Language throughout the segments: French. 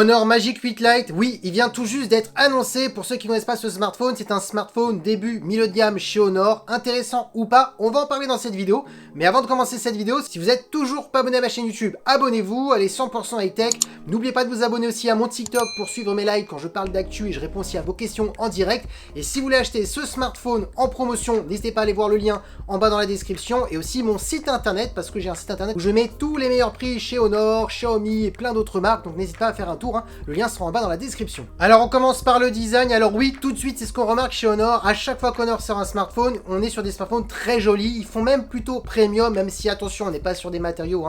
Honor Magic 8 Lite, oui, il vient tout juste d'être annoncé. Pour ceux qui ne connaissent pas ce smartphone, c'est un smartphone début, milieu de gamme chez Honor. Intéressant ou pas, on va en parler dans cette vidéo. Mais avant de commencer cette vidéo, si vous êtes toujours pas abonné à ma chaîne YouTube, abonnez-vous, allez 100% high-tech. N'oubliez pas de vous abonner aussi à mon TikTok pour suivre mes lives quand je parle d'actu et je réponds aussi à vos questions en direct. Et si vous voulez acheter ce smartphone en promotion, n'hésitez pas à aller voir le lien en bas dans la description. Et aussi mon site internet, parce que j'ai un site internet où je mets tous les meilleurs prix chez Honor, Xiaomi et plein d'autres marques. Donc n'hésitez pas à faire un tour, hein. Le lien sera en bas dans la description. Alors on commence par le design. Alors oui, tout de suite, c'est ce qu'on remarque chez Honor. À chaque fois qu'Honor sort un smartphone, on est sur des smartphones très jolis. Ils font même plutôt premium, même si attention, on n'est pas sur des matériaux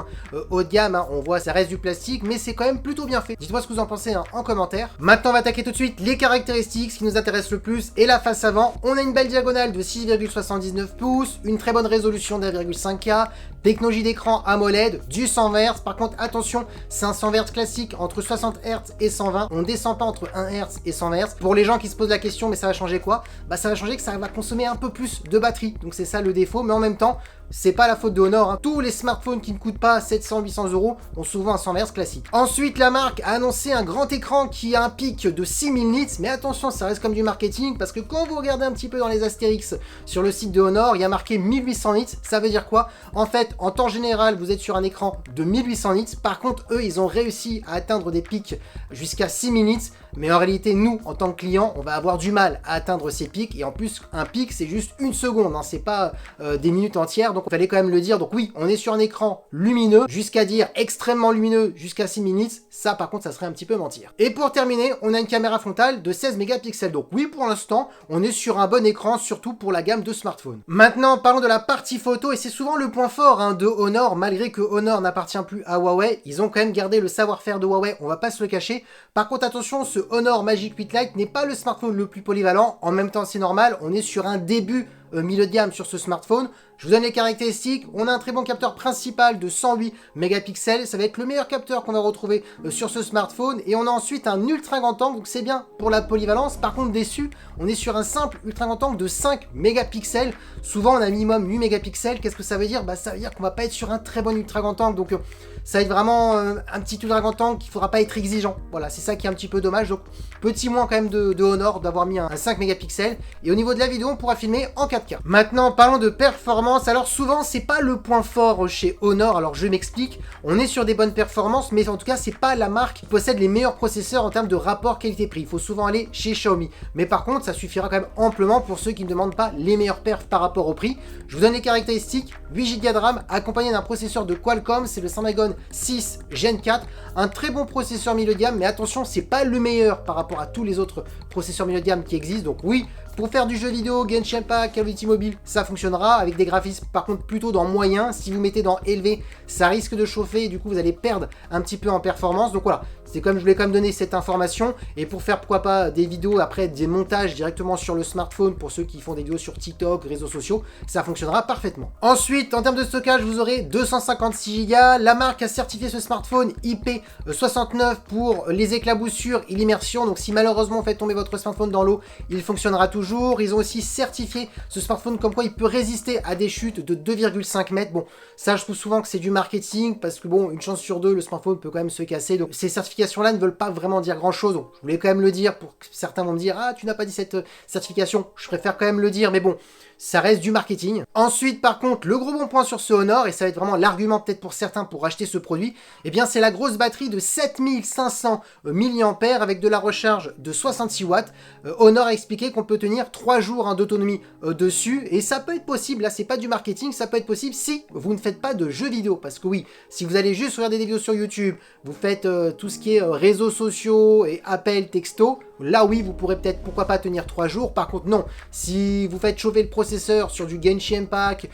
haut de gamme. On voit, ça reste du plastique, mais c'est quand même plutôt bien fait. Dites-moi ce que vous en pensez en commentaire. Maintenant, on va attaquer tout de suite les caractéristiques, ce qui nous intéresse le plus, et la face avant. On a une belle diagonale de 6,79 pouces, une très bonne résolution de 1,5K, technologie d'écran AMOLED, du 100 Hz. Par contre, attention, c'est un 100 Hz classique entre 60 Hz et 120. On descend pas entre 1 Hz et 100 Hz. Pour les gens qui se posent la question, mais ça va changer quoi? Bah ça va changer que ça va consommer un peu plus de batterie. Donc c'est ça le défaut, mais en même temps, c'est pas la faute de Honor, hein. Tous les smartphones qui ne coûtent pas 700-800 € ont souvent un 100 Hz classique. Ensuite, la marque a annoncé un grand écran qui a un pic de 6000 nits, mais attention, ça reste comme du marketing, parce que quand vous regardez un petit peu dans les astérix sur le site de Honor, il y a marqué 1800 nits. Ça veut dire quoi? En fait, en temps général, vous êtes sur un écran de 1800 nits. Par contre, eux, ils ont réussi à atteindre des pics jusqu'à 6000 nits. Mais en réalité, nous, en tant que client, on va avoir du mal à atteindre ces pics. Et en plus, un pic, c'est juste une seconde, hein. C'est pas des minutes entières. Donc, il fallait quand même le dire. Donc oui, on est sur un écran lumineux, jusqu'à dire extrêmement lumineux, jusqu'à 6 minutes. Ça, par contre, ça serait un petit peu mentir. Et pour terminer, on a une caméra frontale de 16 mégapixels. Donc oui, pour l'instant, on est sur un bon écran, surtout pour la gamme de smartphones. Maintenant, parlons de la partie photo. Et c'est souvent le point fort, hein, de Honor. Malgré que Honor n'appartient plus à Huawei, ils ont quand même gardé le savoir-faire de Huawei. On va pas se le cacher. Par contre, attention, ce Honor Magic 8 Lite n'est pas le smartphone le plus polyvalent. En même temps, c'est normal. On est sur un début milieu de gamme sur ce smartphone. Je vous donne les caractéristiques. On a un très bon capteur principal de 108 mégapixels. Ça va être le meilleur capteur qu'on va retrouver sur ce smartphone. Et on a ensuite un ultra grand angle, donc c'est bien pour la polyvalence. Par contre, déçu, on est sur un simple ultra grand angle de 5 mégapixels. Souvent, on a minimum 8 mégapixels. Qu'est-ce que ça veut dire? Bah, ça veut dire qu'on va pas être sur un très bon ultra grand angle. Donc, ça va être vraiment un petit ultra grand angle qu'il faudra pas être exigeant. Voilà, c'est ça qui est un petit peu dommage. Donc, petit moins quand même de Honor d'avoir mis un 5 mégapixels. Et au niveau de la vidéo, on pourra filmer en 4K. Maintenant, parlons de performance. Alors souvent, c'est pas le point fort chez Honor. Alors je m'explique. On est sur des bonnes performances, mais en tout cas, c'est pas la marque qui possède les meilleurs processeurs en termes de rapport qualité-prix. Il faut souvent aller chez Xiaomi. Mais par contre, ça suffira quand même amplement pour ceux qui ne demandent pas les meilleurs perfs par rapport au prix. Je vous donne les caractéristiques. 8 Go de RAM accompagné d'un processeur de Qualcomm. C'est le Snapdragon 6 Gen 4. Un très bon processeur milieu de gamme, mais attention, c'est pas le meilleur par rapport à tous les autres processeurs milieu de gamme qui existent. Donc oui, pour faire du jeu vidéo, Genshin Impact, Call of Duty Mobile, ça fonctionnera avec des graphismes par contre plutôt dans moyen. Si vous mettez dans élevé, ça risque de chauffer et du coup vous allez perdre un petit peu en performance. Donc voilà, c'est comme je voulais quand même donner cette information. Et pour faire pourquoi pas des vidéos après, des montages directement sur le smartphone pour ceux qui font des vidéos sur TikTok, réseaux sociaux, ça fonctionnera parfaitement. Ensuite, en termes de stockage, vous aurez 256 Go. La marque a certifié ce smartphone IP69 pour les éclaboussures et l'immersion. Donc si malheureusement vous faites tomber votre smartphone dans l'eau, il fonctionnera toujours. Ils ont aussi certifié ce smartphone comme quoi il peut résister à des chutes de 2,5 mètres. Bon, ça je trouve souvent que c'est du marketing parce que bon, une chance sur deux, le smartphone peut quand même se casser. Donc ces certifications-là ne veulent pas vraiment dire grand-chose. Donc je voulais quand même le dire pour que certains vont me dire « Ah, tu n'as pas dit cette certification ». Je préfère quand même le dire, mais bon, ça reste du marketing. Ensuite, par contre, le gros bon point sur ce Honor, et ça va être vraiment l'argument peut-être pour certains pour acheter ce produit, eh bien c'est la grosse batterie de 7500 mAh avec de la recharge de 66 watts. Honor a expliqué qu'on peut tenir 3 jours d'autonomie dessus, et ça peut être possible, là c'est pas du marketing, ça peut être possible si vous ne faites pas de jeux vidéo, parce que oui, si vous allez juste regarder des vidéos sur YouTube, vous faites tout ce qui est réseaux sociaux et appels, textos, là oui, vous pourrez peut-être, pourquoi pas, tenir 3 jours. Par contre non, si vous faites chauffer le processeur sur du Genshin Impact,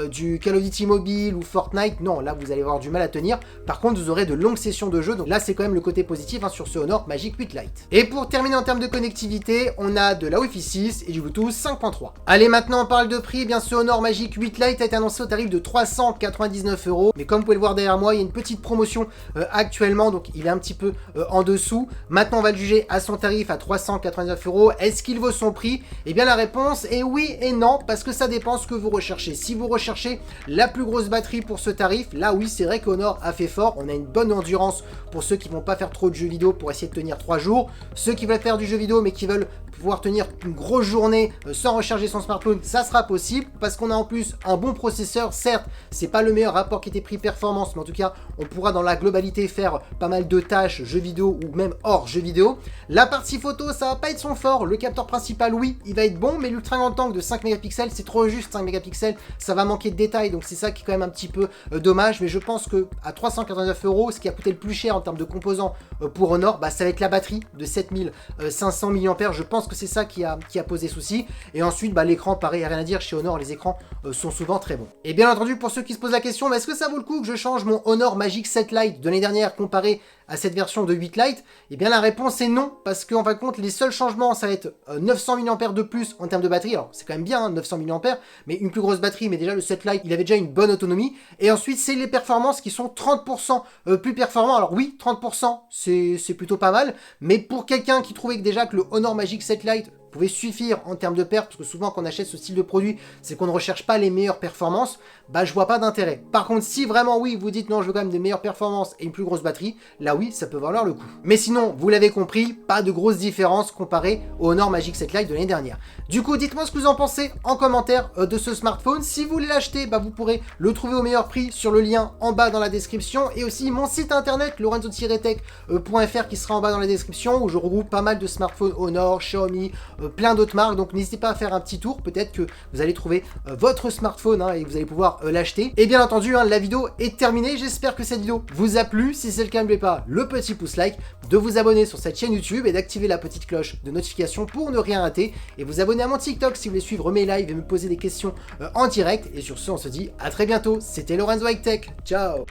du Call of Duty Mobile ou Fortnite, non, là vous allez avoir du mal à tenir. Par contre, vous aurez de longues sessions de jeu, donc là c'est quand même le côté positif sur ce Honor Magic 8 Lite. Et pour terminer en termes de connectivité, on a de la Wi-Fi 6 et du Bluetooth 5.3. Allez, maintenant on parle de prix. Eh bien ce Honor Magic 8 Lite a été annoncé au tarif de 399 €, mais comme vous pouvez le voir derrière moi, il y a une petite promotion actuellement, donc il est un petit peu en dessous. Maintenant on va le juger à son tarif tarif à 389 €, est-ce qu'il vaut son prix? Eh bien la réponse est oui et non, parce que ça dépend ce que vous recherchez. Si vous recherchez la plus grosse batterie pour ce tarif, là oui c'est vrai qu'Honor a fait fort, on a une bonne endurance pour ceux qui vont pas faire trop de jeux vidéo pour essayer de tenir 3 jours. Ceux qui veulent faire du jeu vidéo mais qui veulent pouvoir tenir une grosse journée sans recharger son smartphone, ça sera possible parce qu'on a en plus un bon processeur. Certes, c'est pas le meilleur rapport qualité-prix performance, mais en tout cas, on pourra dans la globalité faire pas mal de tâches, jeux vidéo ou même hors jeux vidéo. La partie photo, ça va pas être son fort. Le capteur principal, oui, il va être bon, mais l'ultra grand angle de 5 mégapixels, c'est trop juste 5 mégapixels, ça va manquer de détails, donc c'est ça qui est quand même un petit peu dommage. Mais je pense que à 389 €, ce qui a coûté le plus cher en termes de composants pour Honor, bah, ça va être la batterie de 7500 mAh. Je pense que c'est ça qui a posé souci. Et ensuite, bah, l'écran, pareil, rien à dire. Chez Honor, les écrans sont souvent très bons. Et bien entendu, pour ceux qui se posent la question, est-ce que ça vaut le coup que je change mon Honor Magic 7 Lite de l'année dernière comparé à cette version de 8 Lite? Et bien la réponse est non, parce qu'en fin de compte, les seuls changements, ça va être 900 mAh de plus en termes de batterie. Alors, c'est quand même bien, hein, 900 mAh, mais une plus grosse batterie. Mais déjà, le 7 Lite, il avait déjà une bonne autonomie. Et ensuite, c'est les performances qui sont 30% plus performants. Alors oui, 30%, c'est plutôt pas mal. Mais pour quelqu'un qui trouvait que déjà que le Honor Magic 7 Lite pouvait suffire en termes de perf, parce que souvent quand on achète ce style de produit, c'est qu'on ne recherche pas les meilleures performances, bah je vois pas d'intérêt. Par contre, si vraiment oui, vous dites non, je veux quand même des meilleures performances et une plus grosse batterie, là oui, ça peut valoir le coup. Mais sinon, vous l'avez compris, pas de grosse différence comparé au Honor Magic 7 Lite de l'année dernière. Du coup, dites-moi ce que vous en pensez en commentaire de ce smartphone. Si vous voulez l'acheter, bah vous pourrez le trouver au meilleur prix sur le lien en bas dans la description, et aussi mon site internet lorenzo-tech.fr qui sera en bas dans la description, où je regroupe pas mal de smartphones Honor, Xiaomi, plein d'autres marques. Donc n'hésitez pas à faire un petit tour, peut-être que vous allez trouver votre smartphone et vous allez pouvoir l'acheter. Et bien entendu, la vidéo est terminée. J'espère que cette vidéo vous a plu. Si c'est le cas, n'oubliez pas le petit pouce like, de vous abonner sur cette chaîne YouTube et d'activer la petite cloche de notification pour ne rien rater, et vous abonner à mon TikTok si vous voulez suivre mes lives et me poser des questions en direct. Et sur ce, on se dit à très bientôt. C'était Lorenzo High Tech. Ciao.